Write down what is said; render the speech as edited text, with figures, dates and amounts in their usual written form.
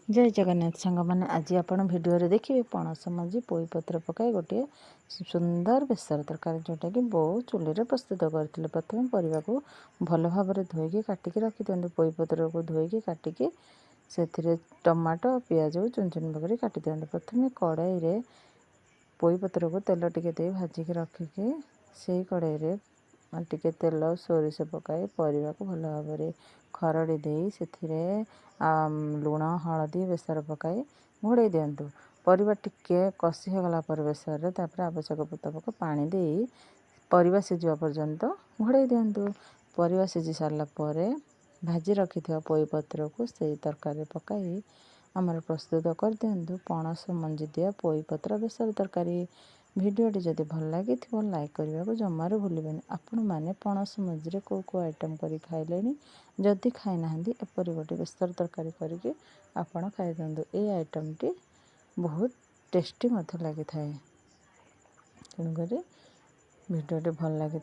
जय जगन्नाथ सांग मैंने आज आपण भिडियो देखिए पणस मंजी पोई पत्र पकाई गोटे सुंदर बेसर तरकारी जोटा कि बहुत चुली प्रस्तुत करते। प्रथम परिवा को भल भाव धोईकी काटिकी रखी दिखाँ। पोई पत्र को धोईकी काटिकी से टमाटो पियाज को चुन चुन पकड़ काटी दिखाँ। प्रथम कड़ाई रे पोई पत्र को तेल टिके दे भाजिकी रखिकी से कड़ाई रे टिके तेल सोरिष पकाई परिवा को भल भाव खरड़ी दे से लुण हलदी बेसर पकाई घोड़े दिंतु। परिवा टिके कषि होगला पर बेसर रे तापर आवश्यक मुताबक पानी दे परिवा सिझा पर्यंत घोड़े दिंतु। परिवा सिझी सारा पर भाजी रखि पोई पत्र को से तरकारी पकाई आमर प्रस्तुत कर दिंतु। पणस मंजी दिया पोई पत्र बेसर तरकारी। भिडियोटी जदि भल लगी लाइक करने को जमार भूलें। आपण मैंने पणस मझे कौ कौ आइटम कर खाइले जदि खाई ना एपरी गोटे बेसर तरकारी करके आपण खाई दिंतु। ये आइटमटी बहुत टेस्टी मत लगी थाए। तेणुक भिडियोटी भल लगी